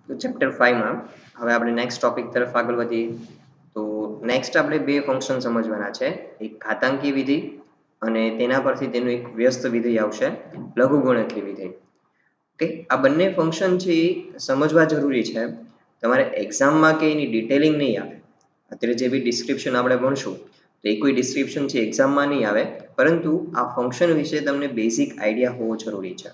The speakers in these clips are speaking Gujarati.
તો ચેપ્ટર 5 માં હવે આપણે નેક્સ્ટ ટોપિક તરફ આગળ વધીએ. તો નેક્સ્ટ આપણે બે ફંક્શન સમજવાના છે, એક ઘાતાંકી વિધિ અને તેના પરથી તેનું એક વ્યસ્ત વિધેય આવશે, લઘુગુણકી વિધેય. ઓકે, આ બંને ફંક્શન છે એ સમજવા જરૂરી છે. તમારે એક્ઝામમાં કે એની ડિટેલિંગ નહીં આવે. અત્યારે જે બી ડિસ્ક્રિપ્શન આપણે ભણશું તો એ કોઈ ડિસ્ક્રિપ્શન છે એક્ઝામમાં નહીં આવે, પરંતુ આ ફંક્શન વિશે તમને બેઝિક આઈડિયા હોવો જરૂરી છે.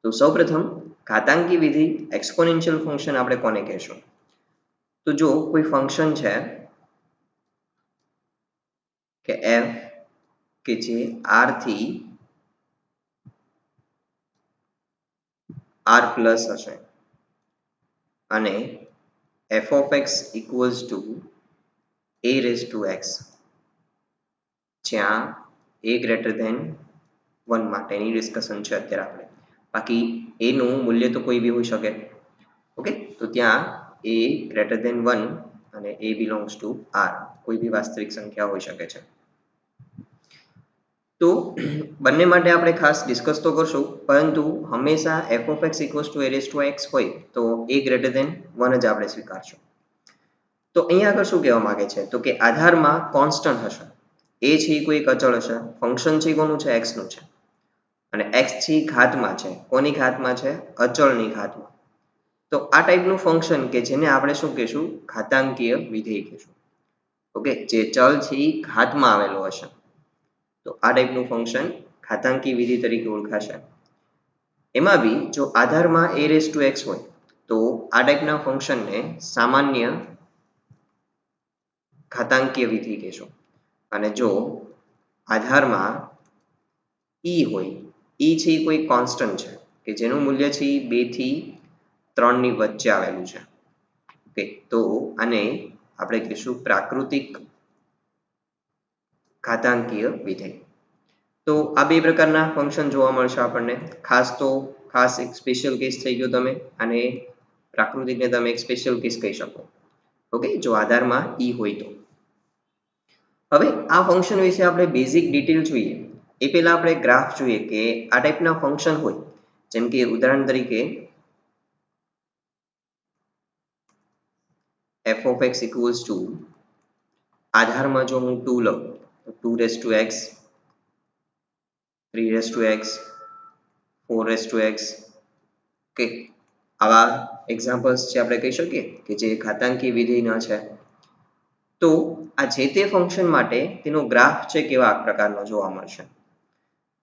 તો સૌપ્રથમ ઘાતાંકી વિધિ એક્સપોનેન્શિયલ ફંક્શન આપણે કોને કહેશું? તો જો કોઈ ફંક્શન છે કે f કે જે r થી r પ્લસ હશે અને f of x equals to a raised to x, જ્યાં a greater than 1 માટેની ડિસ્કશન છે અત્યારે આપણે. બાકી a નું મૂલ્ય તો કોઈ બી હોઈ શકે. ઓકે, તો ત્યાં a greater than 1 અને a belongs to r કોઈ બી વાસ્તવિક સંખ્યા હોઈ શકે છે. તો બંને માટે આપણે ખાસ ડિસ્કસ તો કરશું, પરંતુ હંમેશા f of x equals to a raised to x હોય તો a greater than 1 જ આપણે સ્વીકારશું. તો અહીંયા આગળ શું કહેવા માંગે છે? તો કે આધારમાં કોન્સ્ટન્ટ હશે. a છે એ કોઈ એક અચળ હશે. ફંક્શન છે કોનું છે? x નું છે. અને x છે ઘાતમાં છે. કોની ઘાતમાં છે? અચળની ઘાતમાં. તો આ ટાઈપનું ફંક્શન કે જેને આપણે શું કહીશું? ઘાતાંકીય વિધેય કહીશું. ઓકે, જે ચલ છે એ ઘાતમાં આવેલો હશે તો આ ટાઈપનું ફંક્શન ઘાતાંકી વિધિ તરીકે ઓળખાશે. એમાં બી જો આધારમાં a raised to x હોય તો આ ટાઈપના ફંક્શનને સામાન્ય ઘાતાંકીય વિધિ કહેશું. અને જો આધારમાં e હોય, e છે એ કોઈ કોન્સ્ટન્ટ છે કે જેનું મૂલ્ય છે એ 2 થી 3 ની વચ્ચે આવેલું છે. ઓકે, તો આને આપણે કહીશું પ્રાકૃતિક ઘાતાંકીય વિધેય. તો આ બે પ્રકારના ફંક્શન જોવા મળશે આપણને. ખાસ એક સ્પેશિયલ કેસ થઈ ગયો, તમે આને પ્રાકૃતિકને તમે એક સ્પેશિયલ કેસ કહી શકો. ઓકે, જો આધારમાં e હોય તો. હવે આ ફંક્શન વિશે આપણે બેઝિક ડિટેલ જોઈએ એ પહેલા આપણે ગ્રાફ જોઈએ કે આ ટાઈપના ફંક્શન હોય, જેમ કે ઉદાહરણ તરીકે f of x equals to આધારમાં જો હું 2 લઉં તો 2 raised to x, 3 raised to x, 4 raised to x. Okay, આવા એક્ઝામ્પલ્સ છે આપણે કહી શકીએ કે જે ઘાતાંકીય વિધેયના છે. તો આ જે તે ફંક્શન માટે તેનો ગ્રાફ છે કેવા પ્રકારનો જોવા મળશે.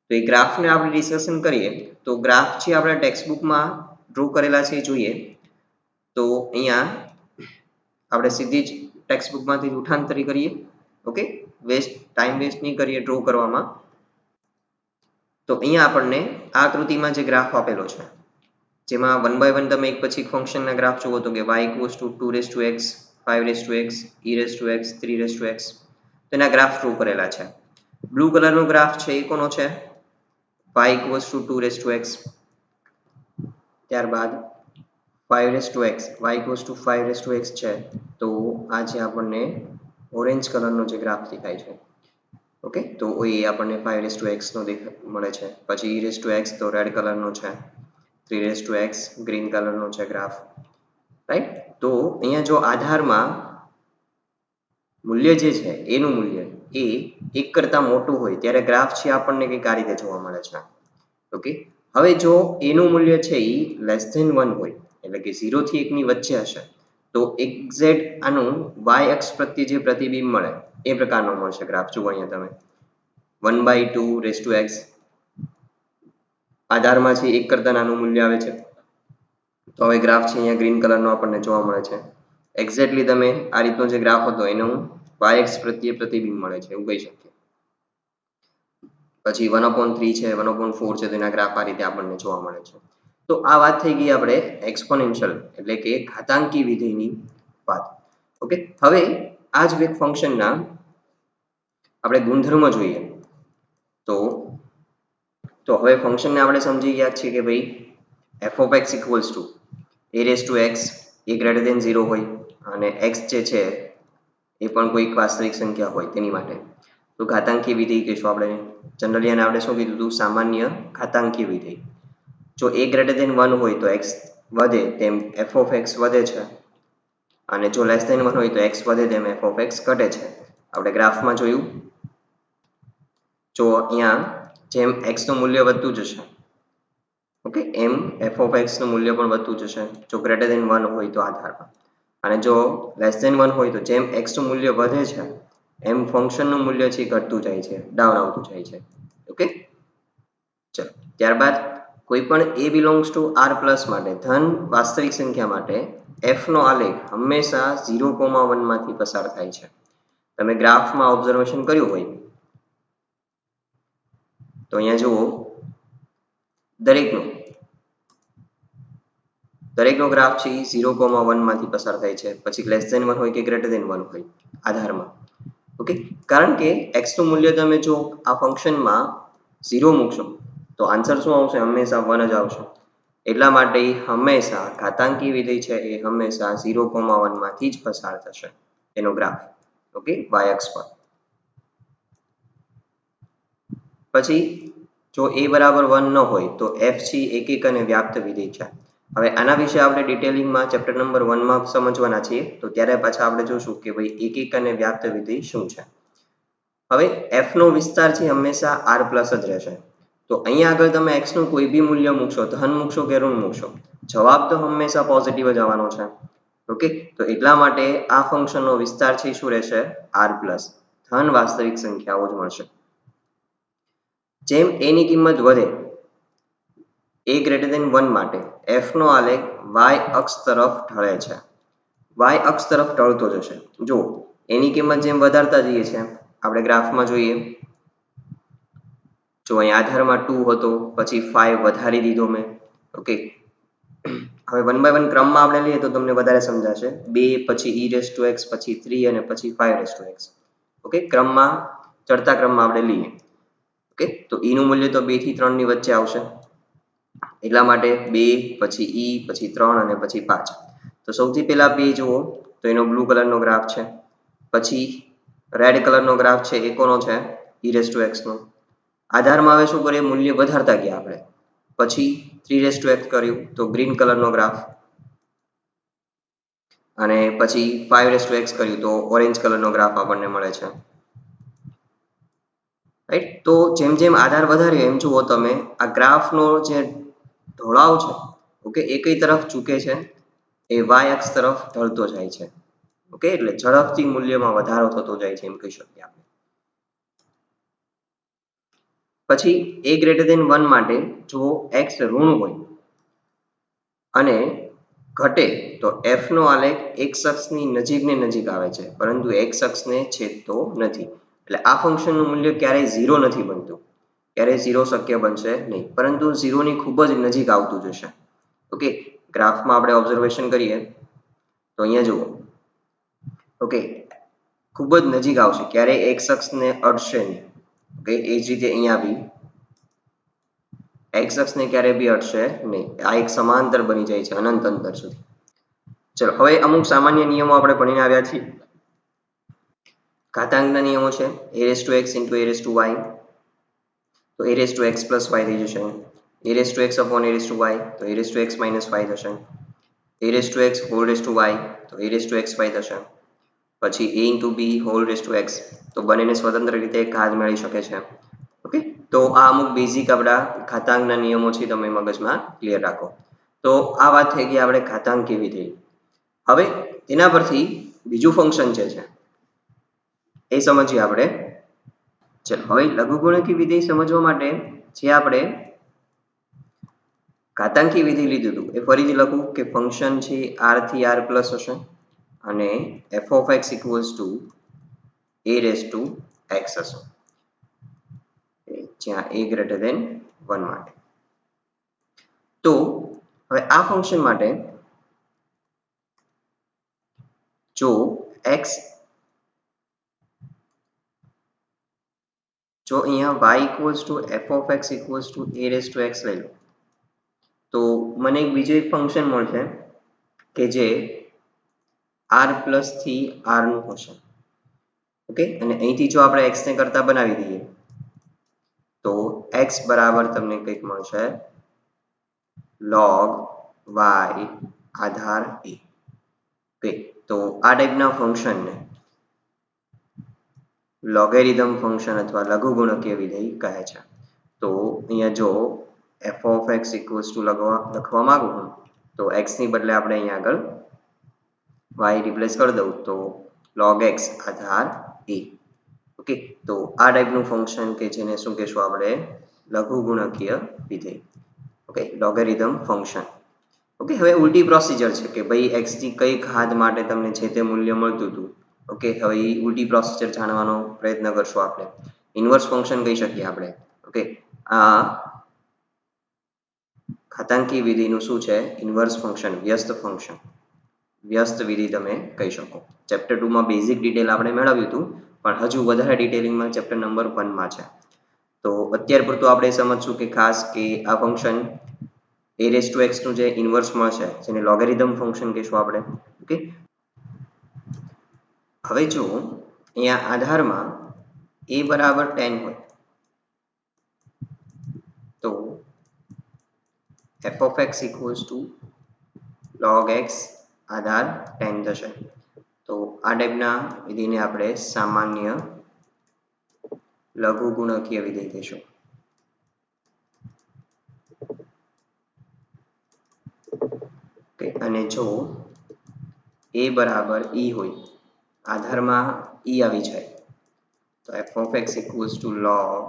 તો એ ગ્રાફને આપણે ડિસ્કશન કરીએ તો ગ્રાફ છે આપણે ટેક્સ્ટબુકમાં ડ્રો કરેલા છે જોઈએ તો અહીંયા આપણે સીધી જ ટેક્સ્ટબુકમાંથી ઉઠાંતરી કરીએ. ઓકે, ટાઈમ વેસ્ટ નહીં કરીએ ડ્રો કરવામાં. તો અહીંયા આપણને આ આકૃતિમાં જે ગ્રાફ આપેલો છે જેમાં 1 by 1 તમે એક પછી ફંક્શનના ગ્રાફ જુઓ તો કે y equals to 2 raised to x, 5 raised to x, e raised to x, 3 raised to x, તેના ગ્રાફ ડ્રો કરેલા છે. બ્લુ કલરનો ગ્રાફ છે એ કોનો છે? y equals to 2 raised to x, ત્યારબાદ 5 raised to x, y equals to 5 raised to x છે. તો આ જે આપણને ઓરેન્જ કલરનો જે ગ્રાફ દેખાય છે, ઓકે, તો એ આપણને 5 raised to x નો મળે છે. પછી e raised to x તો રેડ કલરનો છે, 3 raised to x ગ્રીન કલરનો છે ગ્રાફ, રાઈટ. તો અહીંયા જો આધારમાં મૂલ્ય જે છે એનું મૂલ્ય એ 1 કરતા મોટું હોય ત્યારે ગ્રાફ છે આપણને કંઈક આ રીતે જોવા મળે છે. ઓકે, હવે જો એનું મૂલ્ય છે એ લેસ ધેન 1 હોય એટલે કે 0 થી 1 ની વચ્ચે હશે તો એક્ઝેક્ટ આનું y અક્ષ પ્રત્યે જે પ્રતિબિંબ મળે એ પ્રકારનો મળશે ગ્રાફ. જુઓ અહીંયા તમે 1 by 2 raised to x આધારમાં છે 1 કરતા નાનું મૂલ્ય આવે છે. તો હવે ગ્રાફ છે અહીંયા ગ્રીન કલરનો આપણને જોવા મળે છે. એક્ઝેક્ટલી તમે આ રીતનો જે ગ્રાફ હતો એનું y અક્ષ પ્રત્યે પ્રતિબિંબ મળે છે એવું કહી શકીએ. પછી 1/3 છે, 1/4 છે, તેના ગ્રાફ આ રીતે આપણને જોવા મળે છે. તો આ વાત થઈ ગઈ આપણે એક્સપોનેન્શિયલ એટલે કે ઘાતાંકી વિધેયની વાત. ઓકે, હવે આ જ એક ફંક્શનના આપણે ગુણધર્મ જોઈએ તો હવે ફંક્શનને આપણે સમજી ગયા છીએ કે ભાઈ f of x equals to a raised to x A greater than 0 હોય અને x જે છે એ પણ કોઈક વાસ્તવિક સંખ્યા હોય તેની માટે તો ઘાતાંકીય વિધેય કહીશું આપણે. જનરલી આને આપણે શું કીધું હતું? સામાન્ય ઘાતાંકીય વિધેય. જો a greater than 1 હોય તો x વધે તેમ એફ ઓફ એક્સ વધે છે અને જો લેસ ધેન 1 હોય તો એક્સ વધે તેમ એફ ઓફ એક્સ ઘટે છે. આપણે ગ્રાફમાં જોયું, જો અહીંયા જેમ એક્સ નું મૂલ્ય વધતું જશે, ઓકે, એમ એફ ઓફ એક્સ નું મૂલ્ય પણ વધતું જશે જો ગ્રેટર ધેન 1 હોય તો આધારમાં, અને જો લેસ ધેન 1 હોય તો જેમ એક્સ નું મૂલ્ય વધે છે એમ ફંક્શનનું મૂલ્ય છે ઘટતું જાય છે, ડાઉન આવતું જાય છે. ઓકે, ચલો ત્યારબાદ કોઈ પણ a belongs to r plus માટે ધન વાસ્તવિક સંખ્યા માટે f નો આલેખ હંમેશા 0,1 માંથી પસાર થાય છે. તમે ગ્રાફમાં ઓબ્ઝર્વેશન કર્યું હોય તો અહીંયા જુઓ, દરેકનો ગ્રાફ છે એ 0,1 માંથી પસાર થાય છે, પછી લેસ ધેન 1 હોય કે ગ્રેટર ધેન 1 હોય આધારમાં. ઓકે, કારણ કે x નું મૂલ્ય તમે જો આ ફંક્શનમાં 0 મૂકશો તો આન્સર શું આવશે? હંમેશા 1 જ આવશે. એટલા માટે હંમેશા ઘાતાંકી વિધેય છે એ હંમેશા 0,1 માંથી જ પસાર થશે એનો ગ્રાફ. ઓકે, y અક્ષ પર. પછી જો a બરાબર 1 ન હોય તો f છે એકક અને વ્યાપ્ત વિધેય છે. હવે આના વિશે આપણે ડિટેલિંગમાં ચેપ્ટર નંબર 1 માં સમજવાના છીએ, તો ત્યારે પાછા આપણે જોશું કે ભાઈ એકક અને વ્યાપ્ત વિધેય શું છે. હવે f નો વિસ્તાર છે હંમેશા r પ્લસ જ રહેશે. તો અહીંયા આગળ તમે x નું કોઈ બી મૂલ્ય મૂકશો, ધન મૂકશો કે ઋણ મૂકશો, જવાબ તો હંમેશા પોઝિટિવ જ આવવાનો છે. ઓકે, તો એટલા માટે આ ફંક્શનનો વિસ્તાર છે શું રહેશે? r પ્લસ, ધન વાસ્તવિક સંખ્યાઓ જ મળશે. જેમ a ની કિંમત વધે a ગ્રેટર ધેન 1 માટે f નો આલેખ y અક્ષ તરફ ઢળે છે, y અક્ષ તરફ ઢળતો જશે. જો a ની કિંમત જેમ વધારતા જઈએ છીએ, આપણે ગ્રાફમાં જોઈએ, જો અહીં આધારમાં 2 હતો, પછી 5 વધારી દીધો મેં. ઓકે, હવે 1 by 1 ક્રમમાં આપણે લઈએ તો તમને વધારે સમજાશે. 2 પછી e રેસ ટુ x, પછી 3 અને પછી 5 રેસ ટુ x. ઓકે, ક્રમમાં ચડતા ક્રમમાં આપણે લઈએ. ઓકે, તો e નું મૂલ્ય તો 2 થી 3 ની વચ્ચે આવશે, એટલા માટે 2 પછી e પછી 3 અને પછી 5. તો સૌથી પહેલા 2 જુઓ તો એનો બ્લુ કલરનો ગ્રાફ છે, પછી રેડ કલરનો ગ્રાફ છે એ કોનો છે? e રેસ ટુ x નો. આધારમાં હવે શું કરીએ? મૂલ્ય વધારતા ગયા આપણે, પછી 3 રેસ ટુ x કર્યું તો ગ્રીન કલરનો ગ્રાફ, અને પછી 5 રેસ ટુ x કર્યું તો ઓરેન્જ કલરનો ગ્રાફ આપણને મળે છે. રાઈટ, તો જેમ જેમ આધાર વધાર્યો એમ જુઓ તમે આ ગ્રાફનો જે ઢોળાવ છે, ઓકે, એ કઈ તરફ ઝૂકે છે? એ y અક્ષ તરફ ઢળતો જાય છે. ઓકે, એટલે ઝડપથી મૂલ્યમાં વધારો થતો જાય છે એમ કહી શકીએ આપણે. પછી a ગ્રેટર ધેન 1 માટે જો x ઋણ હોય અને ઘટે તો f નો આલેખ x અક્ષની નજીક ને નજીક આવે છે, પરંતુ x અક્ષને છેદતો નથી. એટલે આ ફંક્શનનું મૂલ્ય ક્યારેય 0 નથી બનતું, ક્યારેય 0 શક્ય બનશે નહીં, પરંતુ 0 ની ખૂબ જ નજીક આવતું જશે. ઓકે, ગ્રાફમાં આપણે ઓબ્ઝર્વેશન કરીએ તો અહીંયા જુઓ, ઓકે, ખૂબ જ નજીક આવશે, ક્યારેય x અક્ષને અડશે નહીં. ઓકે, એ જ રીતે અહીંયા બી x અક્ષને ક્યારેય બી અડશે નહીં. આ એક સમાંતર બની જાય છે અનંત અંતર સુધી. ચલો હવે અમુક સામાન્ય નિયમો આપણે ભણીને આવ્યા છીએ. ઘાતાંકના નિયમો છે a raise to x into a raise to y, તો a raise to x plus y થઈ જશે. a raise to x upon a raise to y તો a raise to x minus y થશે. a raise to x whole raise to y તો a raise to x y થશે. પછી a into b whole raise to x, તો બંનેને સ્વતંત્ર રીતે ઘાત મળી શકે છે. ઓકે, તો આ અમુક બેઝિક આપણા ઘાતાંકના નિયમો છે, તમે મગજમાં ક્લિયર રાખો. તો આ વાત થઈ ગઈ આપણે ઘાતાંકી વિધેય. હવે એના પરથી બીજું ફંક્શન છે એ સમજીએ આપણે. ચલો હવે લઘુગુણકી વિધેય સમજવા માટે જે આપણે ઘાતાંકી વિધેય લીધું હતું એ ફરીથી લખું કે ફંક્શન છે r થી r પ્લસ હશે અને f of x equals to a raised to x હશે, જ્યાં a greater than 1 માટે. તો હવે આ ફંક્શન માટે જો અહીંયા y equals to f of x equals to a raised to x લઈ લો તો મને એક બીજું એક ફંક્શન મળશે કે જે r પ્લસ થી r નું હશે. ઓકે, અને અહીંથી જો આપણે x ને કરતા બનાવી દઈએ તો x બરાબર તમને કંઈક મળશે log વાય આધાર એ. ઓકે, તો આ ટાઈપના ફંક્શનને લોગેરિધમ ફંક્શન અથવા લઘુગુણકીય વિધેય કહે છે. તો અહીંયા જો F of x equals to લખવા માંગુ હું તો એક્સ ની બદલે આપણે અહીંયા આગળ વાય રિપ્લેસ કરી દઉં તો log x Aadhaar a. Okay, તો આ ટાઈપનું ફંક્શન કે જેને શું કહેશું આપણે લઘુગુણકીય વિધેય. Okay, logarithm function. ઓકે, હવે ઉલટી પ્રોસિજર છે કે ભાઈ x ની કઈ ઘાત માટે તમને જે તે મૂલ્ય મળતું હતું. ઓકે, હવે એ ઉલટી પ્રોસિજર જાણવાનો પ્રયત્ન કરશું આપણે. ઇન્વર્સ ફંક્શન કહી શકીએ આપણે. ઓકે, આ ઘાતાંકી વિધિનું શું છે? ઇન્વર્સ ફંક્શન, વ્યસ્ત ફંક્શન, વ્યસ્ત વિધિ તમે કહી શકો. ચેપ્ટર 2 માં બેઝિક ડિટેલ આપણે મેળવ્યું હતું, પણ હજુ વધારે ડિટેલિંગમાં ચેપ્ટર નંબર 1 માં છે. તો અત્યાર પૂરતું આપણે સમજશું કે ખાસ કે આ function a raised to x નું જે ઇન્વર્સ મળશે જેને લોગેરિધમ ફંક્શન કહીશું આપણે. ઓકે, હવે જો અહીંયા આધારમાં a બરાબર 10 હોય તો f of x equals to log x આધાર 10 થશે. તો આ ટાઈપના વિધિને આપણે સામાન્ય લઘુગુણકીય વિધેય કહીશું. ઓકે, અને જો a બરાબર e હોય, આધારમાં e આવી જાય તો f of x equals to log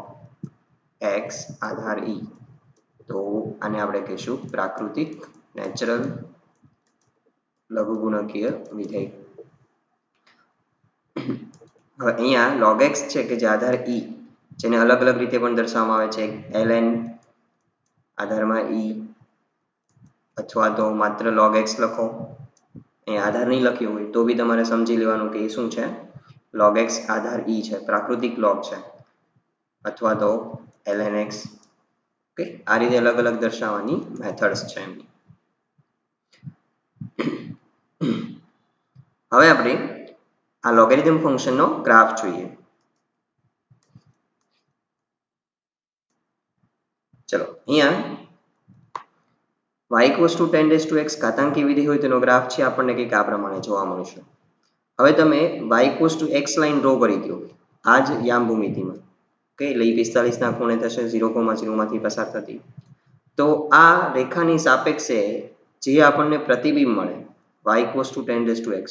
x આધાર e. તો આને આપણે કહીશું પ્રાકૃતિક નેચરલ લઘુગુણકીય વિધેય. હવે અહીંયા log x છે કે જે આધાર e, જેને અલગ અલગ રીતે પણ દર્શાવવામાં આવે છે, ln આધારમાં e, અથવા તો માત્ર log x લખો. અહીંયા આધાર નહીં લખ્યો હોય તો બી તમારે સમજી લેવાનું કે એ શું છે? log x આધાર e છે, પ્રાકૃતિક log છે, અથવા તો ln x. ઓકે, આ રીતે અલગ અલગ દર્શાવવાની મેથડ્સ છે એમની. હવે આપણે આ લોગેરિધમ ફંક્શનનો ગ્રાફ જોઈએ. ચલો, અહીંયા y equals to 10 raised to x ઘાતાંકી વિધેય હોય તેનો ગ્રાફ છે આપણને કંઈક આ પ્રમાણે જોવા મળશે. હવે તમે y equals to x line draw કરી દો આ જ યામ ભૂમિતિમાં. ઓકે, એટલે 45 ના ખૂણે થશે 0,0 માંથી પસાર થતી. તો આ રેખાની સાપેક્ષે જે આપણને પ્રતિબિંબ મળે y equals to 10 raised to x,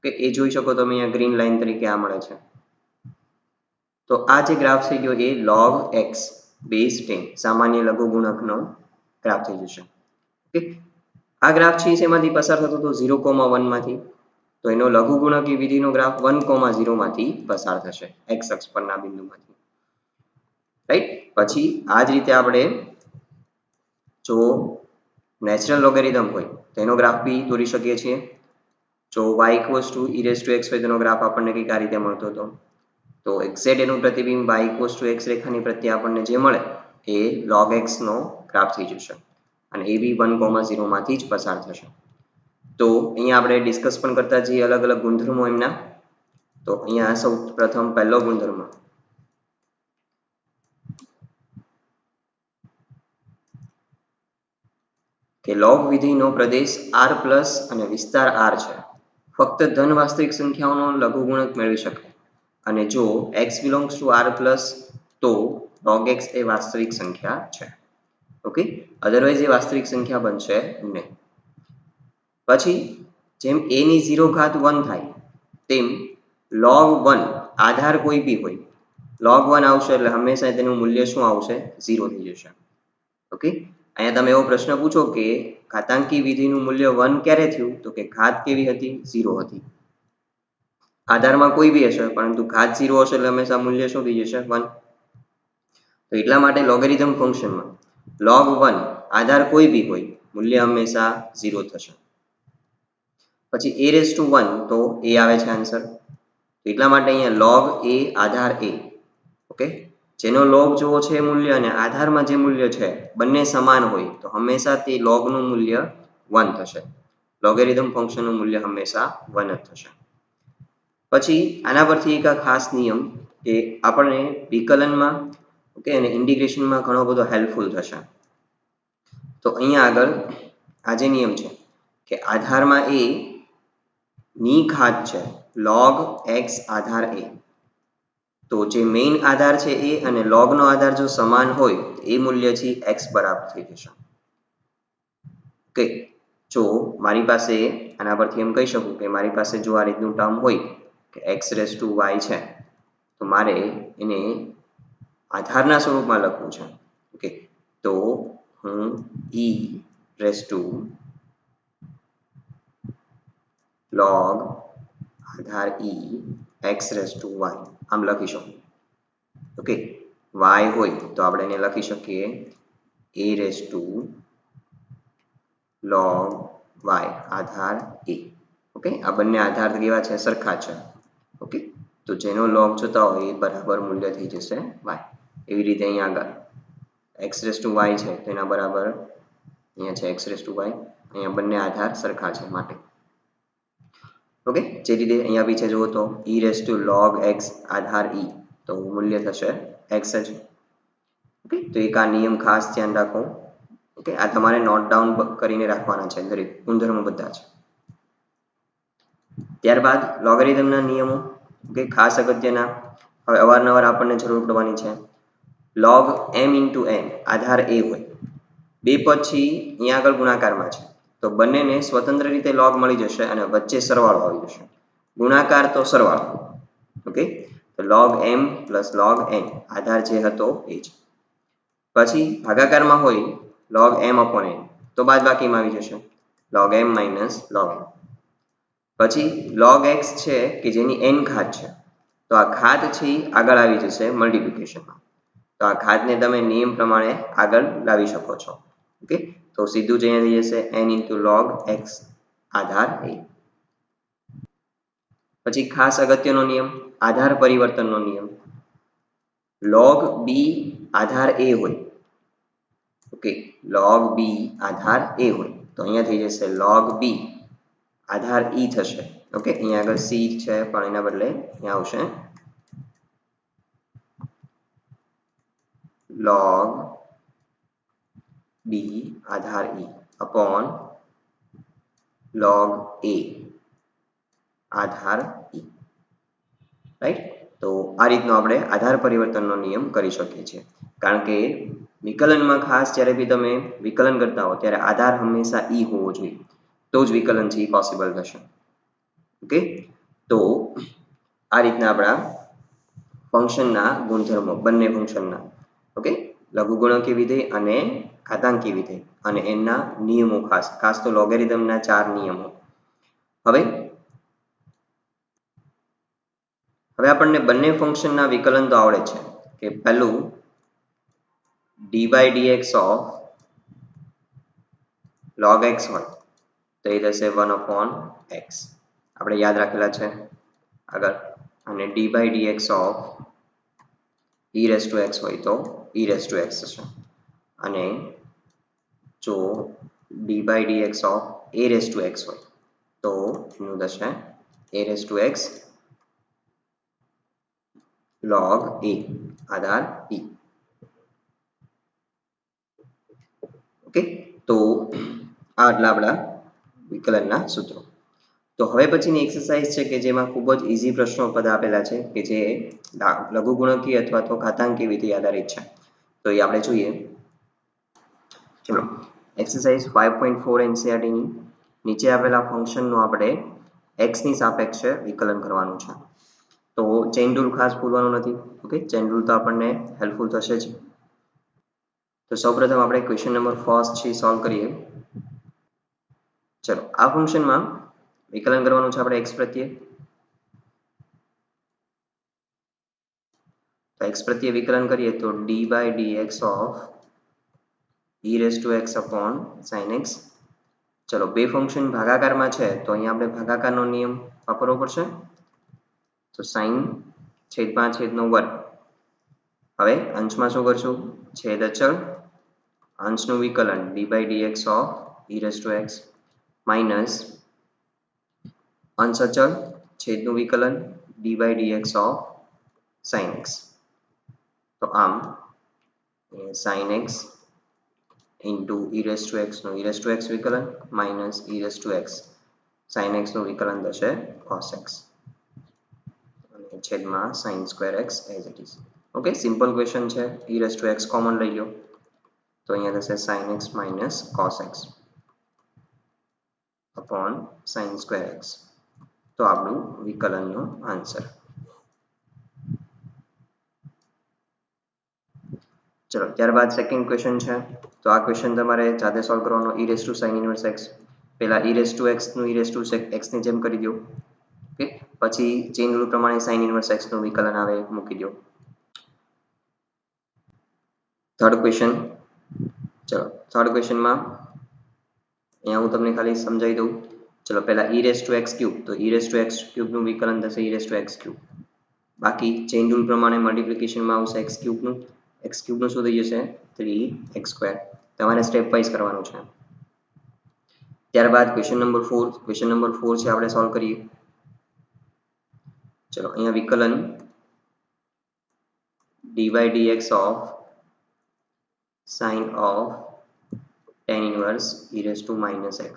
કે એ જોઈ શકો તમે અહીંયા ગ્રીન લાઈન તરીકે આ મળે છે. તો આ જે ગ્રાફ થઈ ગયો એ log x બેઝ 10 સામાન્ય લઘુગુણકનો ગ્રાફ થઈ જશે. ઓકે, આ ગ્રાફ છે શેમાંથી પસાર થતો હતો? 0,1 માંથી. તો એનો લઘુગુણકી વિધિનો ગ્રાફ 1,0 માંથી પસાર થશે x અક્ષ પરના બિંદુમાંથી. રાઈટ, પછી આ જ રીતે આપણે જો નેચરલ લોગેરિધમ હોય તેનો ગ્રાફ બી દોરી શકીએ છીએ. જો y equals to e raised to x હોય તેનો ગ્રાફ આપણને કંઈક આ રીતે મળતો હતો. તો એક્ઝેક્ટ એનું પ્રતિબિંબ y equals to x રેખાની પ્રત્યે આપણને જે મળે એ log x નો ગ્રાફ થઈ જશે, અને એ બી 1,0 માંથી જ પસાર થશે. તો અહીંયા આપણે ડિસ્કસ પણ કરતા જઈએ અલગ અલગ ગુણધર્મો એમના. તો અહીંયા સૌ પ્રથમ પહેલો ગુણધર્મ કે log વિધિનો પ્રદેશ r પ્લસ અને વિસ્તાર r છે. ફક્ત ધન વાસ્તવિક સંખ્યાઓનો લઘુગુણક મેળવી શકાય, અને જો x belongs to r plus તો log x એ વાસ્તવિક સંખ્યા છે. ઓકે, અધરવાઇઝ એ વાસ્તવિક સંખ્યા બનશે નહીં. પછી જેમ a ની 0 ઘાત 1 થાય તેમ log 1 આધાર કોઈ બી હોય, log 1 આવશે એટલે હંમેશા તેનું મૂલ્ય શું આવશે? 0 થઈ જશે. ઓકે, અહીંયા તમે એવો પ્રશ્ન પૂછો કે ઘાતાંકી વિધિનું મૂલ્ય 1 ક્યારે થયું? તો કે ઘાત કેવી હતી? 0 હતી. આધારમાં કોઈ બી હશે પરંતુ ઘાત 0 હશે એટલે હંમેશા મૂલ્ય શું થઈ જશે? 1. તો એટલા માટે લોગેરિધમ ફંક્શનમાં log 1 આધાર કોઈ બી હોય મૂલ્ય હંમેશા 0 થશે. પછી a raised to 1 તો a આવે છે આન્સર. એટલા માટે અહીંયા log a Aadhaar a. Okay, જેનો log જોવો છે મૂલ્ય અને આધારમાં જે મૂલ્ય છે બંને સમાન હોય તો હંમેશા તે log નું મૂલ્ય 1 થશે. લોગેરિધમ ફંક્શનનું મૂલ્ય હંમેશા 1 જ થશે. પછી આના પરથી એક ખાસ નિયમ કે આપણને વિકલનમાં ઓકે અને ઇન્ટિગ્રેશનમાં ઘણો બધો હેલ્પફુલ થશે. તો અહીંયા આગળ આ જે નિયમ છે કે આધારમાં a ની ઘાત છે log x આધાર a, તો જે મેઇન આધાર છે એ અને log નો આધાર જો સમાન હોય એ મૂલ્યથી x બરાબર થઈ જશે. ઓકે, જો મારી પાસે આના પરથી એમ કહી શકું કે મારી પાસે જો આ રીતનું ટર્મ હોય કે x રેઝ ટુ y છે, તો મારે એને આધારના સ્વરૂપમાં લખવું છે. ઓકે, તો હું e રેઝ ટુ log આધાર e x raise to y આમ લખી શકું. ઓકે, y હોય તો આપણે એને લખી શકીએ a raise to log y આધાર a. ઓકે, આ બંને આધાર કેવા છે? સરખા છે. ઓકે, તો જેનો log જોતા હોય એ બરાબર મૂલ્ય થઈ જશે y. એવી રીતે અહીંયા આગળ x રેઝ ટુ y છે તેના બરાબર અહીંયા છે x રેઝ ટુ y, અહીંયા બંને આધાર સરખા છે માટે. ઓકે, જે રીતે અહીંયા બી છે જુઓ તો e rays to log x આધાર e, તો મૂલ્ય થશે x જ. ઓકે, તો એક આ નિયમ ખાસ ધ્યાન રાખો. ઓકે, આ તમારે નોટ ડાઉન કરીને રાખવાના છે દરેક ગુણધર્મો બધા જ. ત્યારબાદ લોગેરિધમના નિયમો. ઓકે, ખાસ અગત્યના, હવે અવારનવાર આપણને જરૂર પડવાની છે. log m into n Aadhaar a હોય, બે પછી અહીંયા આગળ ગુણાકારમાં છે, તો બંનેને સ્વતંત્ર રીતે log મળી જશે અને વચ્ચે સરવાળો આવી જશે. ગુણાકાર તો સરવાળો. ઓકે, તો log m plus log n આધાર જે હતો એ જ. પછી ભાગાકારમાં હોય log m upon n, તો બાદબાકીમાં આવી જશે log m minus log n. પછી log x છે કે જેની n ઘાત છે, તો આ ઘાત છે આગળ આવી જશે મલ્ટીપ્લિકેશનમાં, તો આ ઘાતને તમે નિયમ પ્રમાણે આગળ લાવી શકો છો. ઓકે, તો સીધું જ અહીંયા થઈ જશે n into log x Aadhaar a. પછી ખાસ અગત્યનો નિયમ આધાર પરિવર્તનનો નિયમ. log b આધાર a હોય, okay, log b Aadhaar a હોય, તો અહીંયા થઈ જશે log b આધાર e થશે. ઓકે, અહીંયા આગળ c છે પણ એના બદલે અહીંયા આવશે log b Aadhaar e upon log a આધાર e. રાઈટ, તો આ રીતનો આપણે આધાર પરિવર્તનનો નિયમ કરી શકીએ છીએ. કારણ કે વિકલનમાં ખાસ જ્યારે બી તમે વિકલન કરતા હો ત્યારે આધાર હંમેશા e હોવો જોઈએ, તો જ વિકલન છે એ પોસિબલ થશે. ઓકે, તો આ રીતના આપણા ફંક્શનના ગુણધર્મો બંને ફંક્શનના. ઓકે, લઘુગુણકી વિધેય અને ઘાતાંકી વિધેય અને એના નિયમો, ખાસ ખાસ તો લોગેરિધમના 4 નિયમો. હવે આપણને બંને ફંક્શનના વિકલન તો આવડે છે કે પહેલું dy dx of log x હોય તો એ થશે 1 upon x, આપણે યાદ રાખેલા છે આગળ. અને dy dx of e rays two x હોય તો e રેઝ ટુ x થશે. અને જો dy dx of a raise two x હોય તો એનું થશે a raise two x log a આધાર e. ઓકે, તો આ આટલા આપણા વિકલનના સૂત્રો. તો હવે પછીની એક્સરસાઇઝ છે કે જેમાં ખૂબ જ ઇઝી પ્રશ્નો પદ આપેલા છે કે જે લઘુગુણકી અથવા તો ઘાતાંકી વિધિ આધારિત છે, તો એ આપણે જોઈએ. ચલો, એક્સરસાઇઝ 5.4 એનસીઈઆરટી ની નીચે આપેલા ફંક્શનનું આપણે x ની સાપેક્ષે વિકલન કરવાનું છે. તો ચેઇન રૂલ ખાસ ભૂલવાનું નથી. ઓકે, ચેઇન રૂલ તો આપણને હેલ્પફુલ થશે જ. તો સૌપ્રથમ આપણે ક્વેશ્ચન નંબર ફર્સ્ટ છે સોલ્વ કરીએ. ચલો, આ ફંક્શનમાં વિકલન કરવાનું છે આપણે x પ્રત્યે. તો x પ્રત્યે વિકલન કરીએ તો dy dx of e rays two x upon sin x. ચલો, બે ફંક્શન ભાગાકારમાં છે તો અહીંયા આપણે ભાગાકારનો નિયમ વાપરવો પડશે. તો sin છેદમાં છેદનો વર્ગ. હવે અંશમાં શું કરશું? છેદ અચળ, અંશનું વિકલન dy dx of e rays two x minus અંશ અચળ છેદનું વિકલન dy dx of sin x. તો આમ sin x into e raise to x નું e રેસ ટુ x વિકલન minus e raise to x sin x નું વિકલન થશે cos x અને છેદમાં sin square x as it is. Okay, simple question છે. e raise to x common લઈ લો તો અહીંયા થશે sin x minus cos x upon sin square x. તો આપણું વિકલનનો આન્સર. ચલો ત્યારબાદ સેકન્ડ ક્વેશ્ચન છે. તો આ ક્વેશ્ચન તમારે જાતે સોલ્વ કરવાનો. e raise two sin inverse x પહેલા e રેસ ટુ x નું e રેસ ટુ x ની જેમ કરી દો. ઓકે, પછી ચેઇન રૂલ પ્રમાણે sin ઇન્વર્સ x નું વિકલન આવે મૂકી દો. Third question. ચલો થર્ડ ક્વેશ્ચનમાં અહીંયા હું તમને ખાલી સમજાવી દઉં. ચલો પહેલા e raise to x cube, તો e raise to x cube નું વિકલન થશે e raise to x cube. બાકી ચેઇન રૂલ પ્રમાણે મલ્ટીપ્લિકેશનમાં આવશે x ક્યુબ નું. x ક્યુબ નું શું થઈ જશે 3x સ્ક્વેર. તમારે સ્ટેપ વાઇઝ કરવાનું છે. ત્યારબાદ ક્વેશ્ચન નંબર 4. ક્વેશ્ચન નંબર 4 છે આપણે સોલ્વ કરીએ. ચલો અહીંયા વિકલન dy dx of sin of tan inverse e raised to minus x.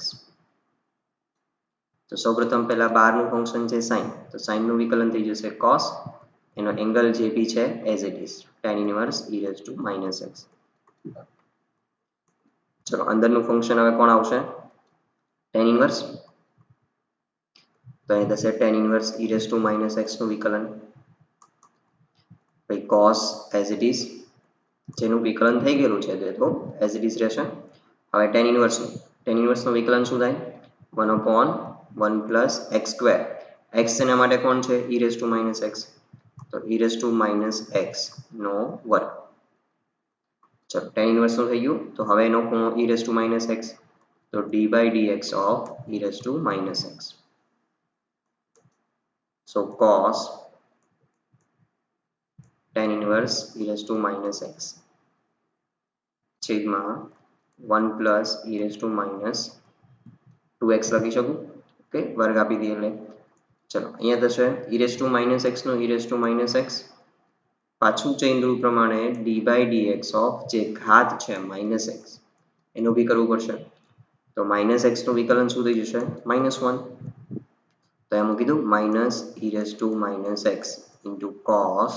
તો સૌપ્રથમ પહેલા બહારનું ફંક્શન છે sin, તો sin નું વિકલન થઈ જશે cos, એનો એંગલ જે બી છે as it is tan inverse e raised to minus x. ચલો અંદરનું ફંક્શન હવે કોણ આવશે tan inverse, તો અહીં થશે tan inverse e raised to minus x નું વિકલન પછી cos એઝ ઇટ ઇઝ જેનું વિકલન થઈ ગયેલું છે તે તો એઝ ઇટ ઇઝ રહેશે. હવે tan inverse નું વિકલન શું થાય 1 upon 1 plus x square. x એના માટે કોણ છે e raised to minus x, તો e raised to minus x નો વર્ગ. ચલો tan inverse નું થઈ ગયું. તો હવે એનો ખૂણો e raised to minus x, તો d by dx of e raised to minus x. So cos tan inverse e raised to minus x છેદમાં 1 plus e raised to minus 2x લખી શકું. ઓકે, વર્ગ આપી દઈએ એટલે. ચલો અહીંયા થશે e raised to minus x નું e raised to minus x, પાછું ચેઇન રૂલ પ્રમાણે d by dx of જે ઘાત છે minus x એનું બી કરવું પડશે. તો minus x નું વિકલન શું થઈ જશે -1. તો એમ મૂકી દઉં minus e raised to minus x into cos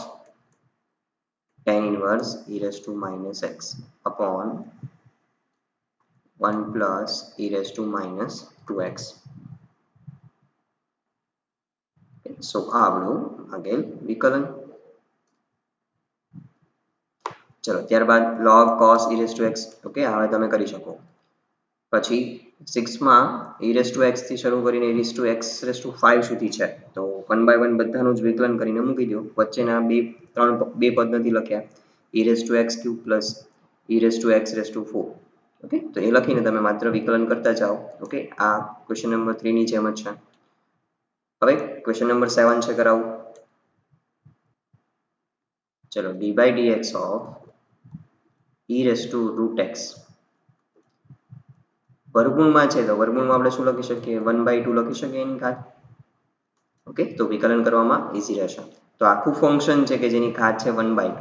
tan inverse e raised to minus x upon 1 plus e raised to minus 2x. So આ આપણું આગળ વિકલન. ચલો ત્યારબાદ log cos e raised to x. Okay, હવે તમે કરી શકો. પછી 6 માં e raised to x થી શરૂ કરીને e raised to x raised to 5 સુધી છે. તો 1 by 1 બધાનું જ વિકલન કરીને મૂકી દો. વચ્ચેના બે પદ નથી લખ્યા, e raised to x cube plus e raised to x raised to 4. Okay, તો એ લખીને તમે માત્ર વિકલન કરતા જાઓ. ઓકે, આ ક્વેશ્ચન નંબર 3 ની જેમ જ છે. હવે ક્વેશ્ચન નંબર 7 છે કરાવું. ચલો d by dx of e raised to root x વર્ગમૂળમાં છે, તો વર્ગમૂળમાં આપણે શું લખી શકીએ 1/2 લખી શકીએ એની ઘાત. ઓકે, તો વિકલન કરવામાં ઈઝી રહેશે. તો આખું ફંક્શન છે કે જેની ઘાત છે 1/2,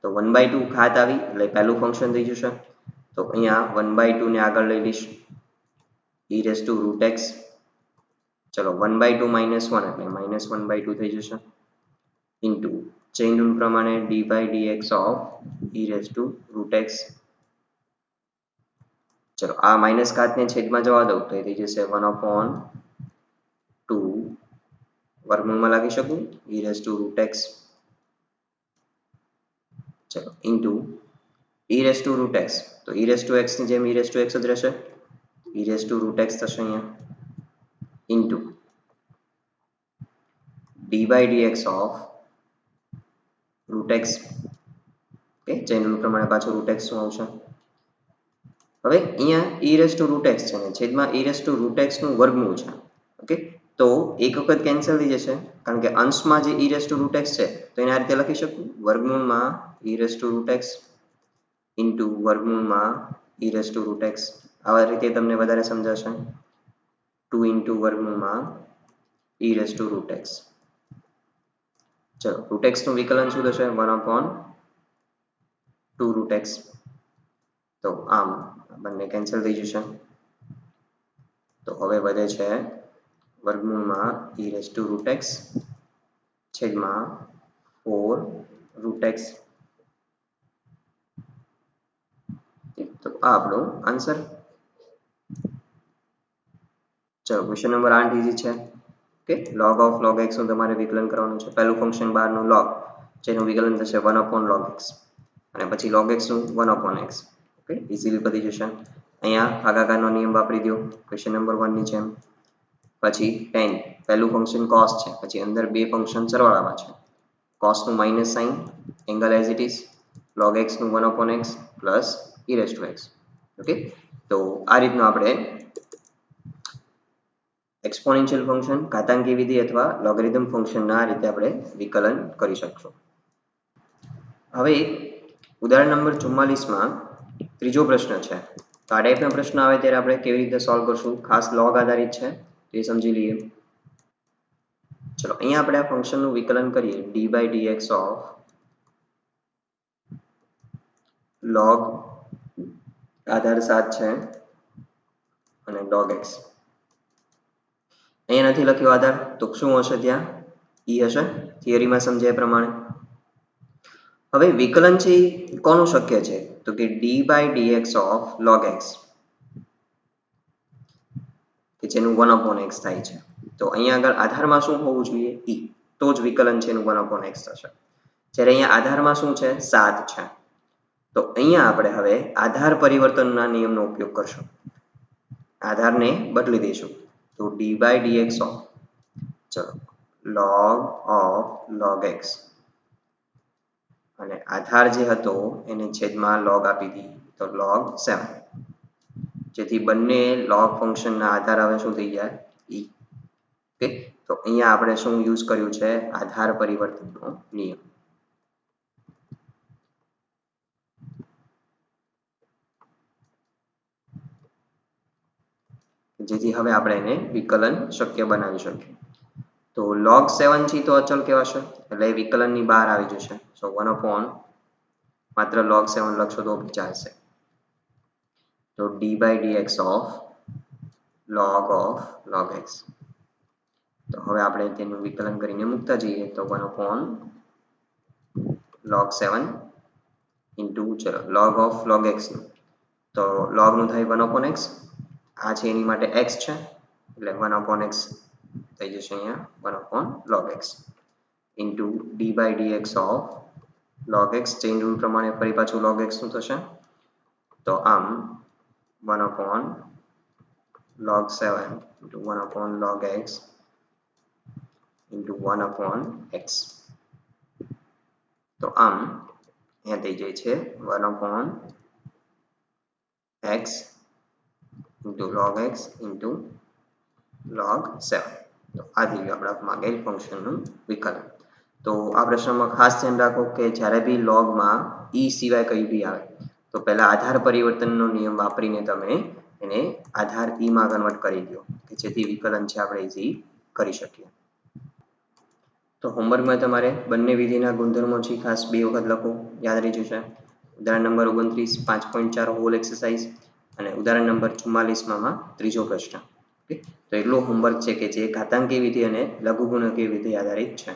તો 1/2 ઘાત આવી એટલે પહેલું ફંક્શન થઈ જશે. તો અહીંયા 1/2 ને આગળ લઈ લઈશ e raised to root x. ચલો 1/2 minus 1 એટલે -1/2 થઈ જશે ઇન્ટુ ચેઇન રૂલ પ્રમાણે d by dx of e raised to root x. ચલો આ માઇનસ ઘાતને છેદમાં જવા દઉં તો એ થઈ જશે 1 upon 2 વર્ગમૂળમાં લખી શકું e raised to root x. ચલો into e raised to root x, તો e raised to x ની જેમ e raised to x જ રહેશે, e raised to root x થશે અહીંયા into d by dx of root x. Okay, chain rule પ્રમાણે પાછું root x શું આવશે. હવે અહીંયા e raised to root x છે ને છેદમાં e raised to root x નું વર્ગમૂળ છે. ઓકે, તો એક વખત કેન્સલ થઈ જશે કારણ કે અંશમાં જે e raised to root x છે તો એને આ રીતે લખી શકું વર્ગમૂળમાં e raised to root x into વર્ગમૂળમાં e raised to root x. આવા રીતે તમને વધારે સમજાશે. 2 ઇન્ટુ વર્ગમૂળમાં e raised to root x. ચલો root x નું વિકલન શું થશે 1 upon 2 root x. તો આમ બંને કેન્સલ થઈ જશે. તો હવે વધે છે વર્ગમૂળમાં e√x છેદમાં 4√x. તો આ આપણો આન્સર. ચલો ક્વેશ્ચન નંબર 8 ઈઝી છે. Okay, log of log x નું તમારે વિકલન કરવાનું છે. પહેલું ફંક્શન બહારનું log જેનું વિકલન થશે 1/log x અને પછી log x નું 1/x. ઓકે, ઈઝીલી પતી જશે. અહીંયા ભાગાકારનો નિયમ વાપરી દો ક્વેશ્ચન નંબર 1 ની જેમ. પછી tan પહેલું ફંક્શન cos છે, પછી અંદર બે ફંક્શન સરવાળામાં છે. cos નું minus sign angle as it is, log x નું 1/x પ્લસ e⁻x. ઓકે, તો આ રીતનું આપણે એક્સપોનેન્શિયલ ફંક્શન, ઘાતાંકી વિધિ અથવા લોગરિધમ ફંક્શનના આ રીતે આપણે વિકલન કરી શકશું. હવે ઉદાહરણ નંબર 44માં ત્રીજો પ્રશ્ન છે. તો આ ટાઈપના પ્રશ્ન આવે ત્યારે આપણે કેવી રીતે સોલ્વ કરશું, ખાસ લોગ આધારિત છે તો એ સમજી લઈએ. ચલો અહીંયા આપણે આ ફંક્શનનું વિકલન કરીએ d/dx ઓફ log આધાર 7 છે અને log x. અહીંયા નથી લખ્યો આધાર, તો શું હશે? ત્યાં e હશે, થિયરીમાં સમજ્યા પ્રમાણે. હવે વિકલન છે કોનું શક્ય છે? તો કે d/dx ઓફ log x કે જેનું 1/x થાય છે. તો અહીંયા આગળ આધારમાં શું હોવું જોઈએ? e, તો જ વિકલન છે એનું 1/x થશે. જ્યારે અહીંયા આધારમાં શું છે? 7 છે. તો અહીંયા આપણે હવે આધાર પરિવર્તનના નિયમનો ઉપયોગ કરશું. આધારને બદલી દઈશું. તો d/dx ઓફ ચલો log of log x અને આધાર જે હતો એને છેદમાં log આપી દીધી તો log 7, જેથી બંને log ફંક્શનના આધાર હવે શું થઈ જાય? e. ઓકે, તો અહીંયા આપણે શું યુઝ કર્યું છે? આધાર પરિવર્તનનો નિયમ. જેથી હવે આપણે એને વિકલન શક્ય બનાવી શકીએ. તો log 7 છે તો અચળ કહેવાશે એટલે વિકલનની બહાર આવી જશે. સો 1/ માત્ર log 7 લખશો તો બી ચાલશે. તો d/dx ઓફ log x. તો હવે આપણે તેનું વિકલન કરીને મૂકતા જઈએ તો 1/log 7 into log of log x. તો log નું થાય 1/x, આ છે એની માટે x છે એટલે 1/x થઈ જશે. અહીંયા 1/log x into d/dx of log x. Chain rule પ્રમાણે ફરી પાછું log x નું થશે. તો આમ 1/log 7 into 1/log x into 1/x. તો આમ અહીંયા થઈ જાય છે 1/x into log x into log 7. તો આ થઈ ગયું આપણા માંગેલ ફંક્શનનું વિકલન. તો આ પ્રશ્નમાં ખાસ ધ્યાન રાખો કે જ્યારે બી લોગમાં e સિવાય કંઈ બી આવે તો પહેલા આધાર પરિવર્તનનો નિયમ વાપરીને તમે એને આધાર e માં કન્વર્ટ કરી દો કે જેથી વિકલન છે આપણે ઈઝી કરી શકીએ. તો હોમવર્કમાં તમારે બંને વિધિના ગુણધર્મો છે ખાસ 2 વખત લખો, યાદ રહી જશે. ઉદાહરણ નંબર 29 5.4 હોલ એક્સરસાઇઝ અને ઉદાહરણ નંબર 44 માં ત્રીજો પ્રશ્ન. ઓકે, તો એટલો હોમવર્ક છે કે જે ઘાતાંકી વિધિ અને લઘુગુણકીય વિધિ આધારિત છે.